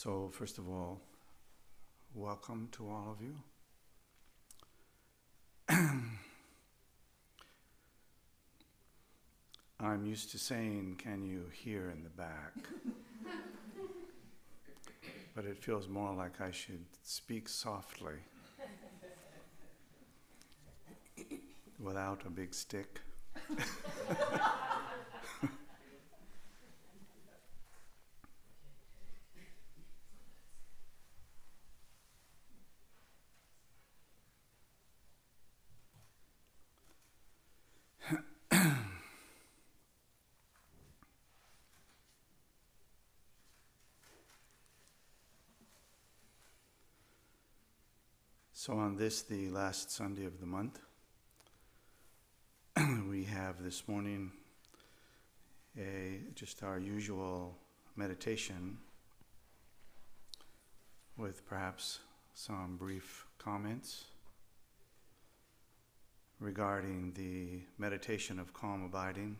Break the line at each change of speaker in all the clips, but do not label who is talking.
So first of all, welcome to all of you. I'm used to saying, can you hear in the back? But it feels more like I should speak softly without a big stick. So on this, the last Sunday of the month, we have this morning just our usual meditation with perhaps some brief comments regarding the meditation of calm abiding.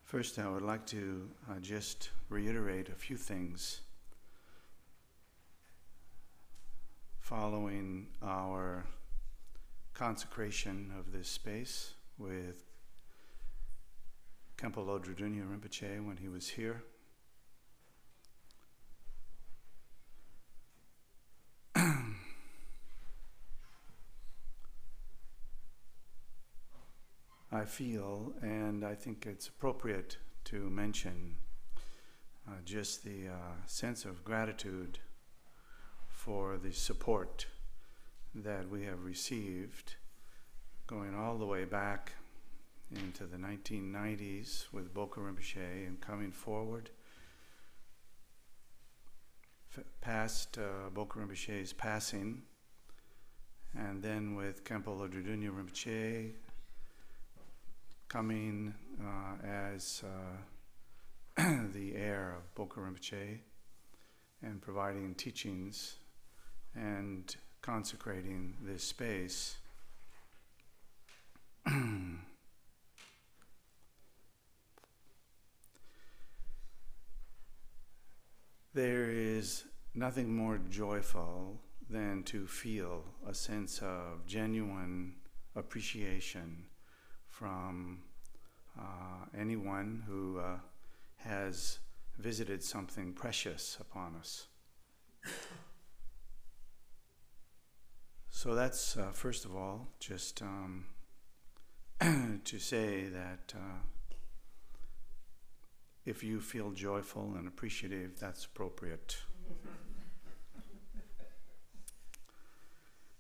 First, I would like to just reiterate a few things following our consecration of this space with Khenpo Lodro Dunya Rinpoche when he was here. I feel, and I think it's appropriate to mention just the sense of gratitude for the support that we have received going all the way back into the 1990s with Bokar Rinpoche and coming forward past Bokar Rinpoche's passing, and then with Khenpo Lodro Dunya Rinpoche coming as the heir of Bokar Rinpoche and providing teachings and consecrating this space. There is nothing more joyful than to feel a sense of genuine appreciation from anyone who has visited something precious upon us. So that's, first of all, just to say that if you feel joyful and appreciative, that's appropriate.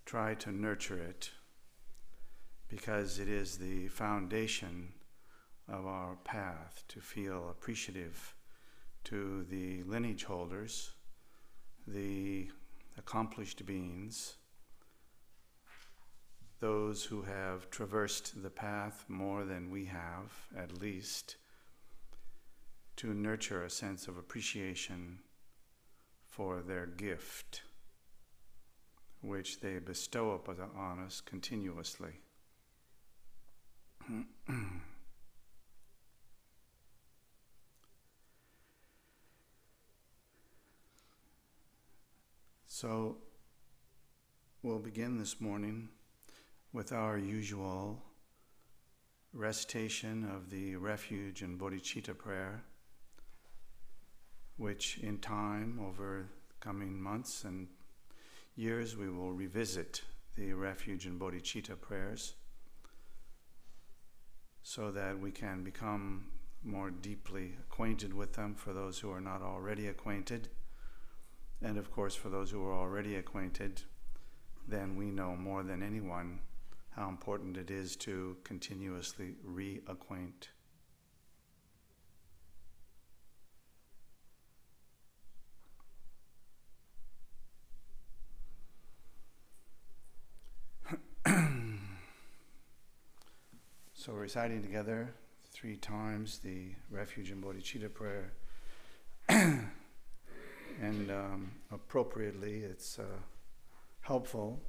Try to nurture it, because it is the foundation of our path to feel appreciative to the lineage holders, the accomplished beings, those who have traversed the path more than we have, at least, to nurture a sense of appreciation for their gift, which they bestow upon us continuously. So we'll begin this morning with our usual recitation of the Refuge and Bodhicitta prayer, which in time, over coming months and years, we will revisit the Refuge and Bodhicitta prayers so that we can become more deeply acquainted with them for those who are not already acquainted. And of course, for those who are already acquainted, then we know more than anyone how important it is to continuously reacquaint. So reciting together 3 times the Refuge and Bodhicitta prayer. And appropriately, it's helpful.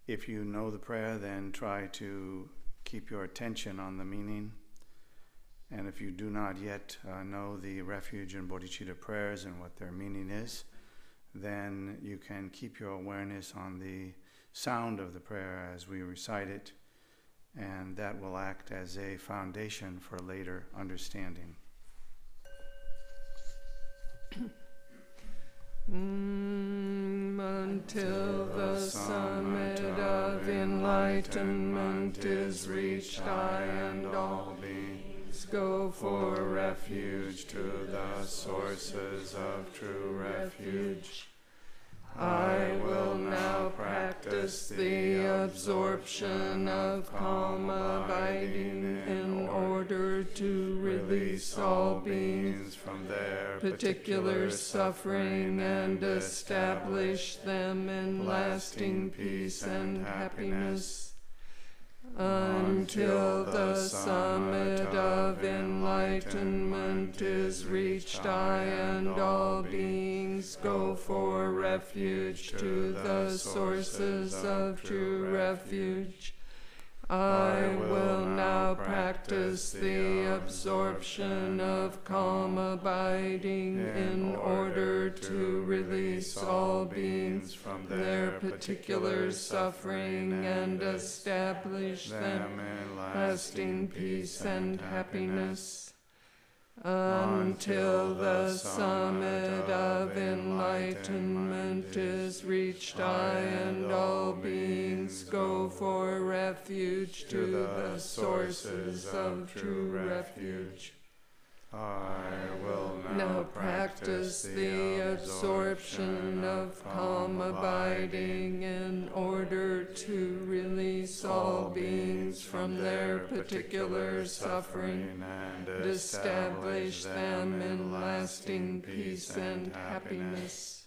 If you know the prayer, then try to keep your attention on the meaning. And if you do not yet know the refuge and bodhicitta prayers and what their meaning is, then you can keep your awareness on the sound of the prayer as we recite it, and that will act as a foundation for later understanding.
Until the summit of enlightenment is reached, I and all beings go for refuge to the sources of true refuge. I will now practice the absorption of calm abiding in order to release all beings from their particular suffering and establish them in lasting peace and happiness. Until the summit of enlightenment is reached, I and all beings go for refuge to the sources of true refuge. I will now practice the absorption of calm abiding in order to release all beings from their particular suffering and establish them in lasting peace and happiness. Until the summit of enlightenment is reached, I and all beings go for refuge to the sources of true refuge.
I will
now practice the absorption of calm abiding in order to release all beings from their particular suffering and establish them in lasting peace and happiness.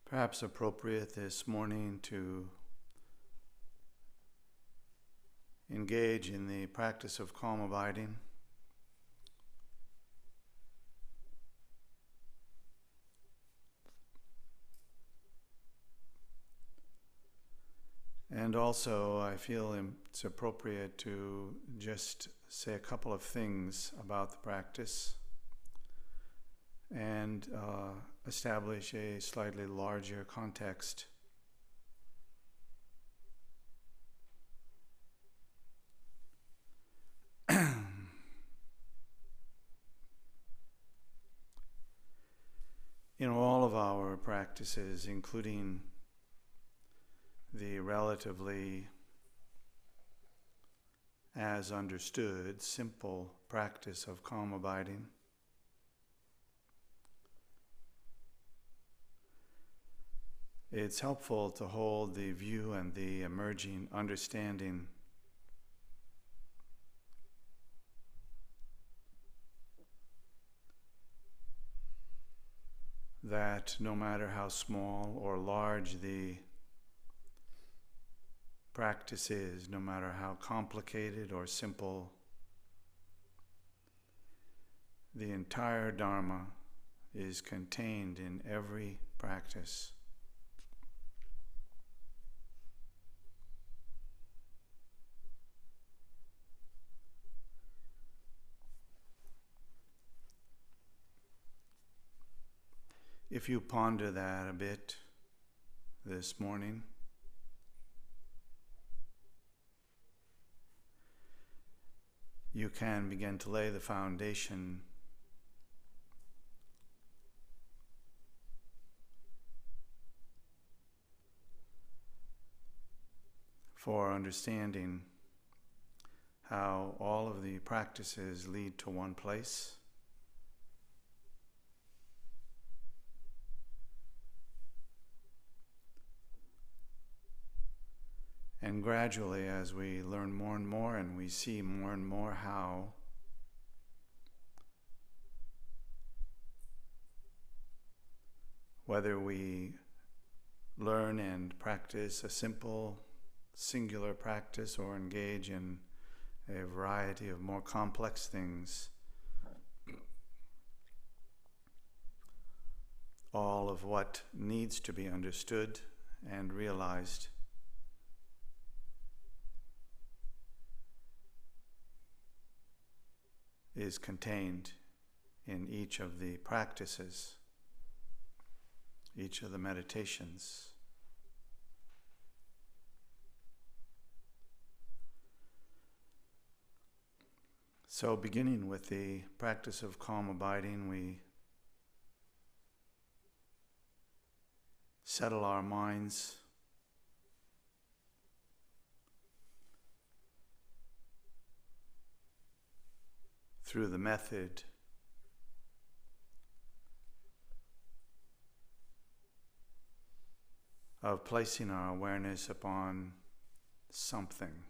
Perhaps appropriate this morning to engage in the practice of calm abiding. And also, I feel it's appropriate to just say a couple of things about the practice and establish a slightly larger context. In all of our practices, including the relatively, as understood, simple practice of calm abiding, it's helpful to hold the view and the emerging understanding that no matter how small or large the practice is, no matter how complicated or simple, the entire Dharma is contained in every practice. If you ponder that a bit this morning, you can begin to lay the foundation for understanding how all of the practices lead to one place. And gradually, as we learn more and more and we see more and more how whether we learn and practice a simple, singular practice or engage in a variety of more complex things, all of what needs to be understood and realized is contained in each of the practices, each of the meditations. So beginning with the practice of calm abiding, we settle our minds through the method of placing our awareness upon something.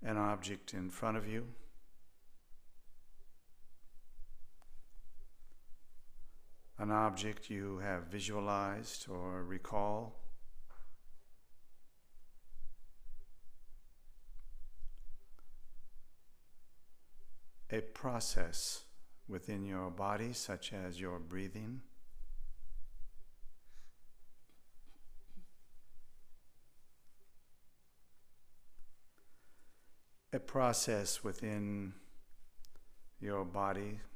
An object in front of you, an object you have visualized or recall, a process within your body, such as your breathing, a process within your body/mind,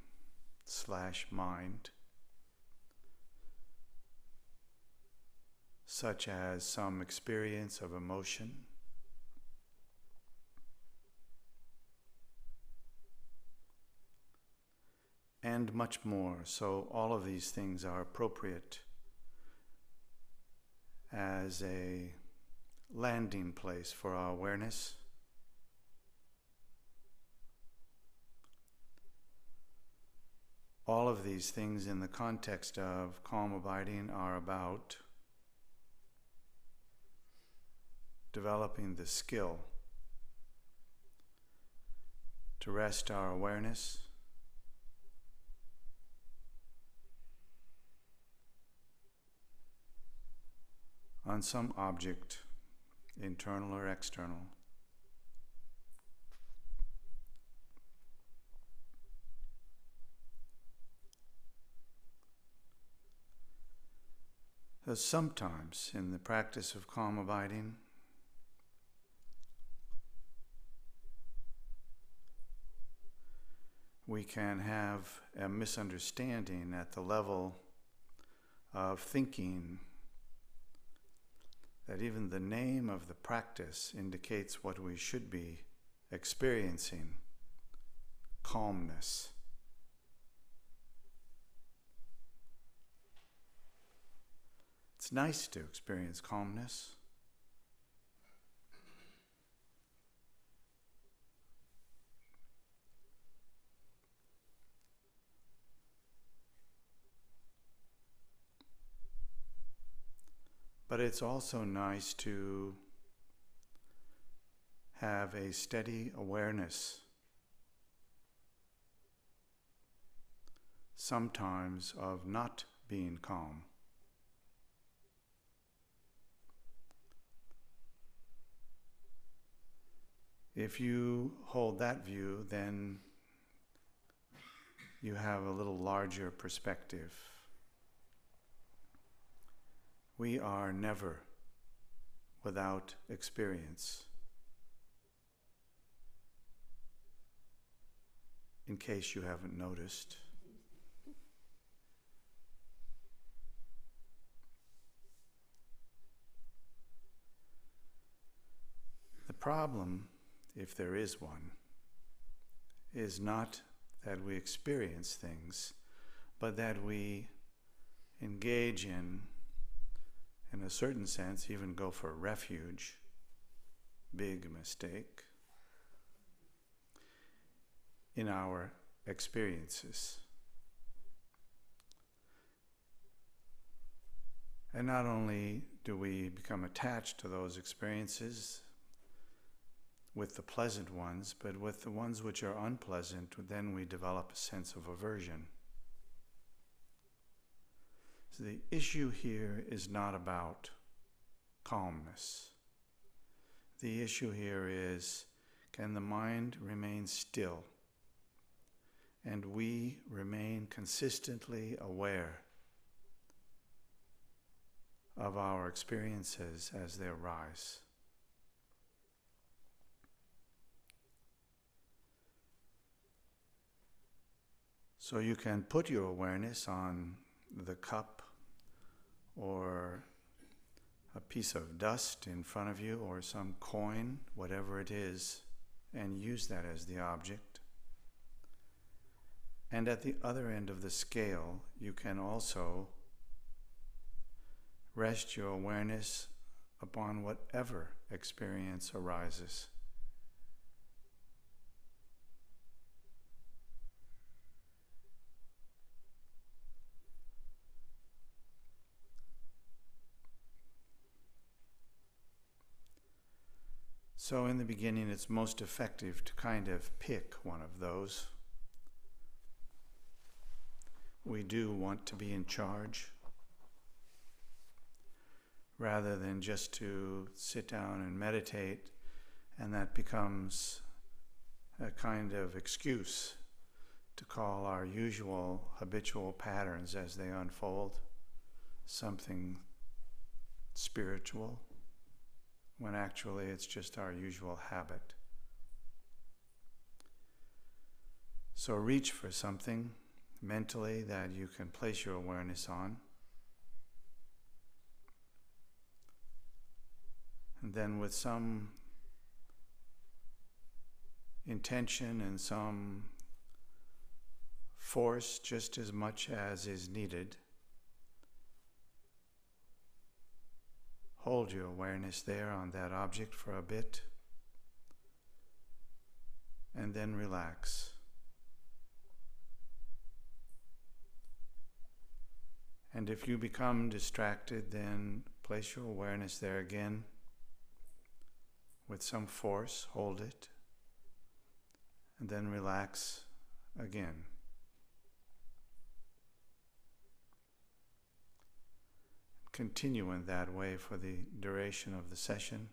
such as some experience of emotion, and much more. So all of these things are appropriate as a landing place for our awareness. All of these things in the context of calm abiding are about developing the skill to rest our awareness on some object, internal or external. So sometimes in the practice of calm abiding, we can have a misunderstanding at the level of thinking that even the name of the practice indicates what we should be experiencing: calmness. It's nice to experience calmness. But it's also nice to have a steady awareness, sometimes of not being calm. If you hold that view, then you have a little larger perspective. We are never without experience. in case you haven't noticed. The problem, if there is one, is not that we experience things, but that we engage in a certain sense, even go for refuge, big mistake, in our experiences. And not only do we become attached to those experiences with the pleasant ones, but with the ones which are unpleasant, then we develop a sense of aversion. So the issue here is not about calmness. The issue here is, can the mind remain still and we remain consistently aware of our experiences as they arise? So you can put your awareness on the cup or a piece of dust in front of you or some coin, whatever it is, and use that as the object. And at the other end of the scale, you can also rest your awareness upon whatever experience arises. So in the beginning, it's most effective to kind of pick one of those. We do want to be in charge, rather than just to sit down and meditate, and that becomes a kind of excuse to call our usual habitual patterns as they unfold something spiritual, when actually it's just our usual habit. So reach for something mentally that you can place your awareness on. And then with some intention and some force, just as much as is needed, hold your awareness there on that object for a bit, and then relax. And if you become distracted, then place your awareness there again with some force, hold it, and then relax again. Continue in that way for the duration of the session.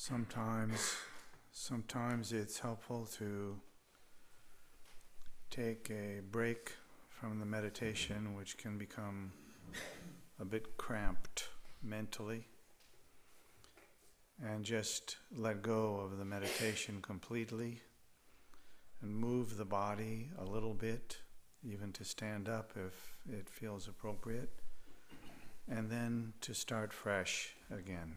Sometimes it's helpful to take a break from the meditation, which can become a bit cramped mentally, and just let go of the meditation completely and move the body a little bit, even to stand up if it feels appropriate, and then to start fresh again.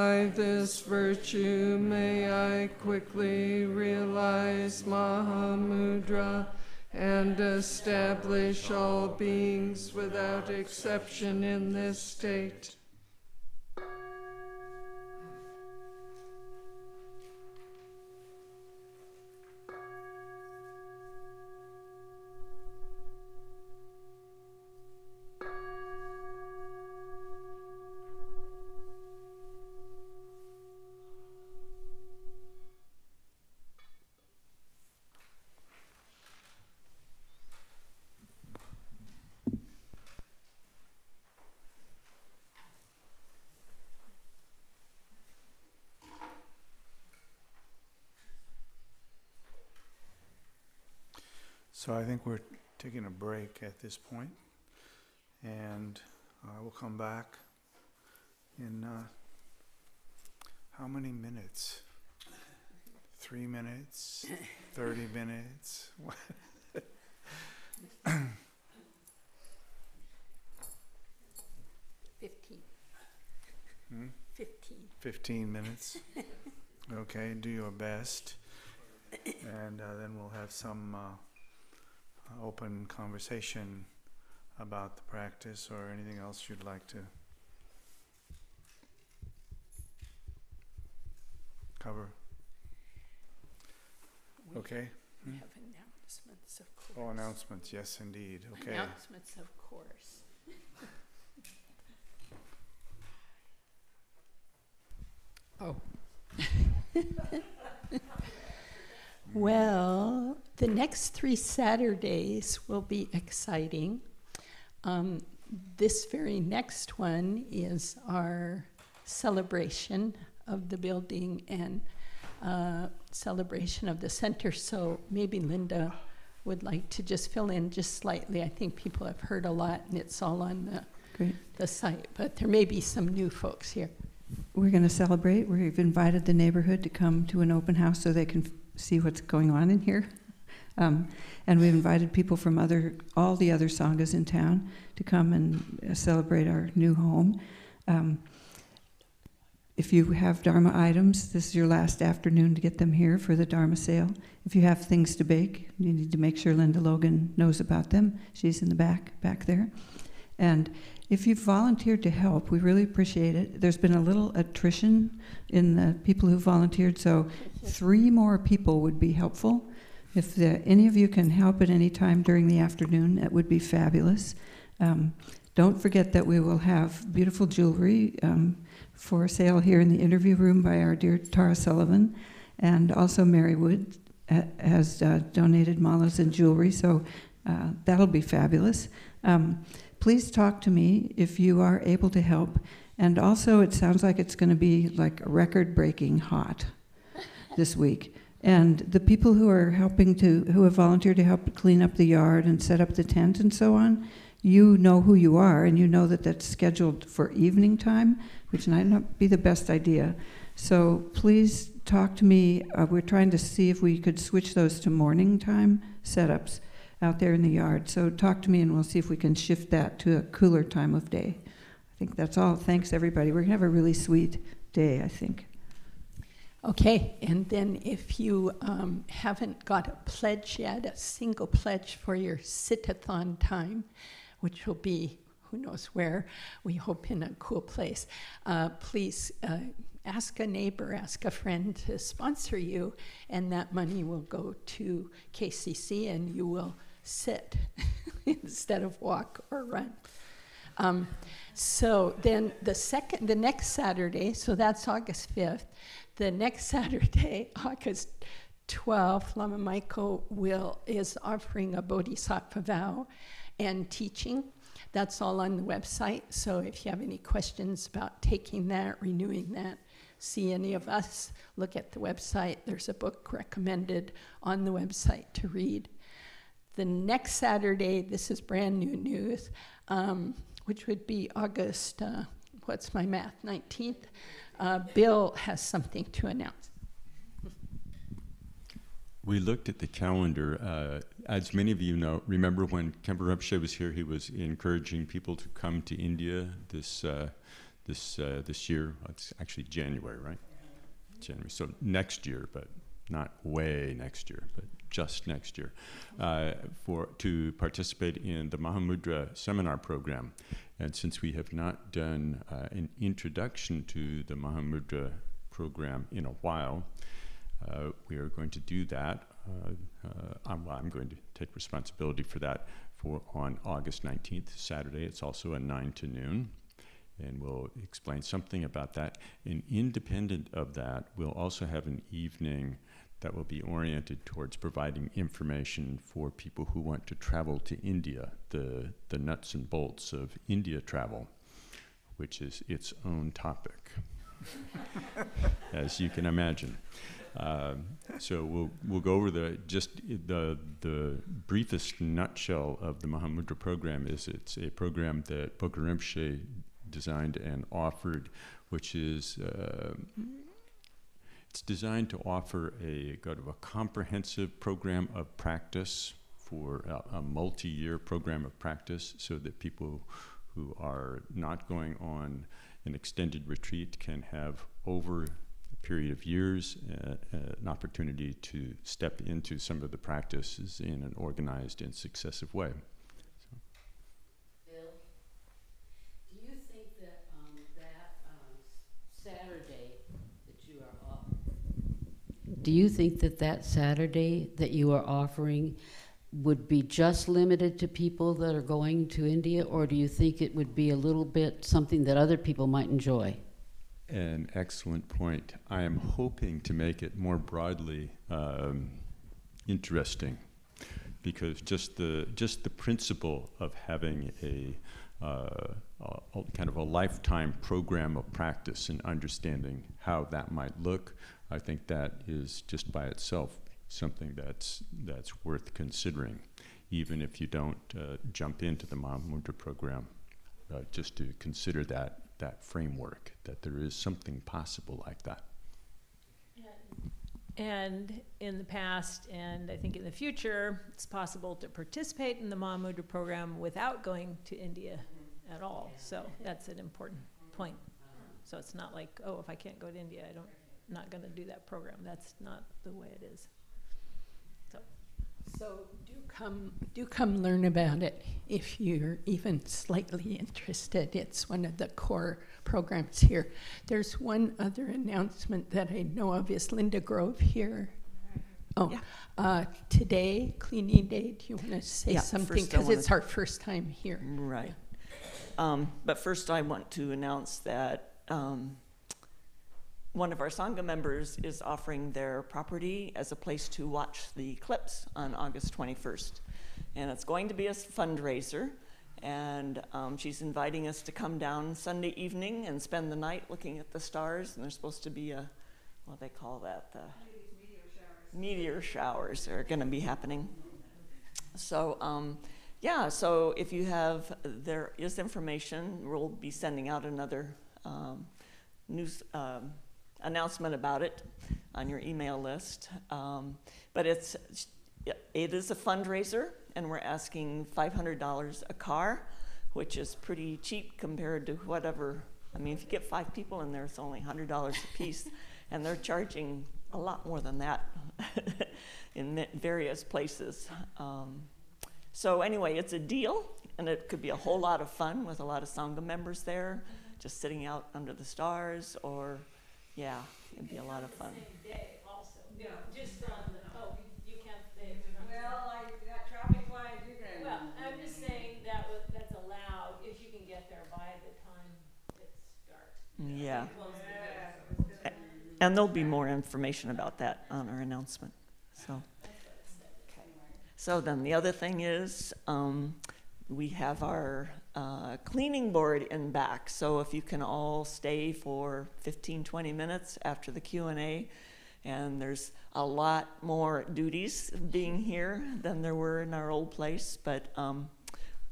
by this virtue may I quickly realize Mahamudra and establish all beings without exception in this state.
So I think we're taking a break at this point, and we'll come back in how many minutes? 3 minutes? 30 minutes?
15.
15 minutes. Okay, do your best. And then we'll have some open conversation about the practice or anything else you'd like to cover. Okay?
We have announcements, of course.
Oh, announcements, yes indeed. Okay.
Announcements, of course. Oh. Well, the next 3 Saturdays will be exciting. This very next one is our celebration of the building and celebration of the center. So maybe Linda would like to just fill in just slightly. I think people have heard a lot and it's all on the site, but there may be some new folks here.
We're going to celebrate. We've invited the neighborhood to come to an open house so they can see what's going on in here. And we've invited people from all the other sanghas in town to come and celebrate our new home. If you have Dharma items, this is your last afternoon to get them here for the Dharma sale. If you have things to bake, you need to make sure Linda Logan knows about them. She's in the back there. And if you've volunteered to help, we really appreciate it. There's been a little attrition in the people who volunteered, so 3 more people would be helpful. If any of you can help at any time during the afternoon, that would be fabulous. Don't forget that we will have beautiful jewelry for sale here in the interview room by our dear Tara Sullivan, and also Mary Wood has donated malas and jewelry, so that'll be fabulous. Please talk to me if you are able to help. And also, it sounds like it's going to be like record-breaking hot this week. And the people who are who have volunteered to help clean up the yard and set up the tent and so on, you know who you are, and you know that that's scheduled for evening time, which might not be the best idea. So please talk to me. We're trying to see if we could switch those to morning time setups out there in the yard. So talk to me and we'll see if we can shift that to a cooler time of day. I think that's all. Thanks, everybody. We're going to have a really sweet day, I think.
Okay, and then if you haven't got a pledge yet, a single pledge for your sit-a-thon time, which will be who knows where, we hope in a cool place, please ask a neighbor, ask a friend to sponsor you, and that money will go to KCC and you will sit instead of walk or run. So then the next Saturday, so that's August 5th, the next Saturday, August 12th, Lama Michael is offering a Bodhisattva vow and teaching. That's all on the website, so if you have any questions about taking that, renewing that, see any of us, look at the website. There's a book recommended on the website to read. The next Saturday, this is brand new news, which would be August, 19th. Bill has something to announce.
We looked at the calendar. As many of you know, remember when Khenpo Rinpoche was here, he was encouraging people to come to India this this year. It's actually January, right? January. So next year, but not way next year, but just next year, to participate in the Mahamudra seminar program. And since we have not done an introduction to the Mahamudra program in a while, we are going to do that. I'm going to take responsibility for that on August 19th, Saturday. It's also a 9 to noon. And we'll explain something about that. And independent of that, we'll also have an evening that will be oriented towards providing information for people who want to travel to India, the nuts and bolts of India travel, which is its own topic, as you can imagine. So we'll go over the briefest nutshell of the Mahamudra program. It's a program that Bokar Rinpoche designed and offered, which is it's designed to offer a kind of a comprehensive program of practice for a multi-year program of practice, so that people who are not going on an extended retreat can have, over a period of years, an opportunity to step into some of the practices in an organized and successive way.
Do you think that Saturday that you are offering would be just limited to people that are going to India, or do you think it would be a little bit something that other people might enjoy?
An excellent point. I am hoping to make it more broadly interesting, because just the principle of having a kind of a lifetime program of practice and understanding how that might look, I think that is just by itself something that's worth considering, even if you don't jump into the Mahamudra program, just to consider that framework, that there is something possible like that.
And in the past, and I think in the future, it's possible to participate in the Mahamudra program without going to India at all. So that's an important point. So it's not like, oh, if I can't go to India, I'm not going to do that program. That's not the way it is.
So do come learn about it if you're even slightly interested. It's one of the core programs here. There's one other announcement that I know of. Is Linda Grove here? Oh, yeah. Today, cleaning day. Do you want to say something? Because it's our first time here.
Right. But first I want to announce that one of our Sangha members is offering their property as a place to watch the eclipse on August 21st. And it's going to be a fundraiser. And she's inviting us to come down Sunday evening and spend the night looking at the stars. And there's supposed to be what they call that? Meteor showers are going to be happening. So, so if you have, there is information. We'll be sending out another news announcement about it on your email list. But it is a fundraiser, and we're asking $500 a car, which is pretty cheap compared to whatever. I mean, if you get 5 people in there, it's only $100 a piece, and they're charging a lot more than that in various places. So anyway, it's a deal, and it could be a whole lot of fun with a lot of Sangha members there, just sitting out under the stars, or it'd be a lot of fun.
Same day also. Yeah, just on the, you can't stay.
Well, like that traffic light, you can.
Well, I'm just saying that's allowed if you can get there by the time it starts.
Yeah. And there'll be more information about that on our announcement. So then the other thing is we have our cleaning board in back. So if you can all stay for 15-20 minutes after the Q&A, and there's a lot more duties being here than there were in our old place, but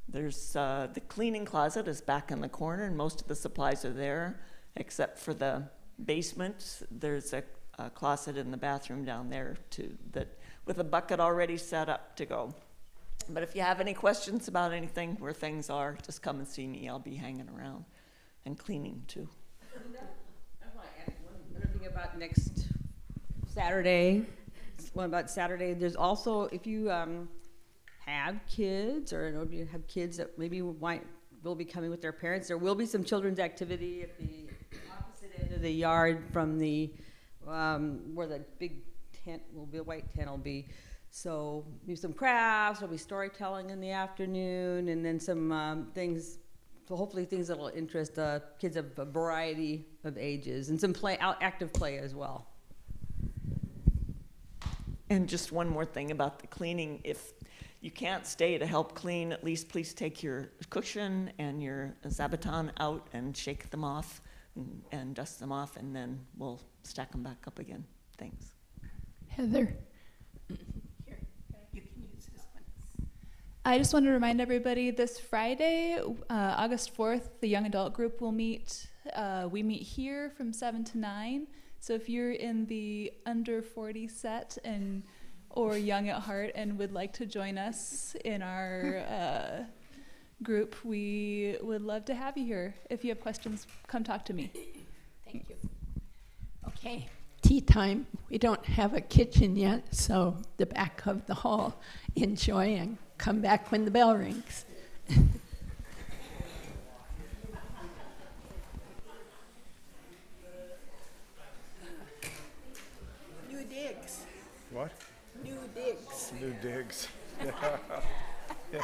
there's the cleaning closet is back in the corner, and most of the supplies are there, except for the basement. There's a closet in the bathroom down there with a bucket already set up to go. But if you have any questions about anything, where things are, just come and see me. I'll be hanging around. and cleaning too.
I want to add one other thing about next Saturday. One about Saturday. There's also, if you have kids or know you have kids that maybe will be coming with their parents, there will be some children's activity at the opposite end of the yard from the where the big tent will be, white tent will be. So maybe some crafts, there'll be storytelling in the afternoon, and then some things, so hopefully things that will interest kids of a variety of ages, and some active play as well.
And just one more thing about the cleaning. If you can't stay to help clean, at least please take your cushion and your zabuton out and shake them off and dust them off, and then we'll stack them back up again. Thanks.
Heather.
I just want to remind everybody this Friday, August 4th, the young adult group will meet. We meet here from 7 to 9. So if you're in the under 40 set or young at heart and would like to join us in our group, we would love to have you here. If you have questions, come talk to me.
Thank you. Okay, tea time. We don't have a kitchen yet, so the back of the hall. Enjoy and come back when the bell rings.
New digs.
What?
New digs.
New digs. Yeah.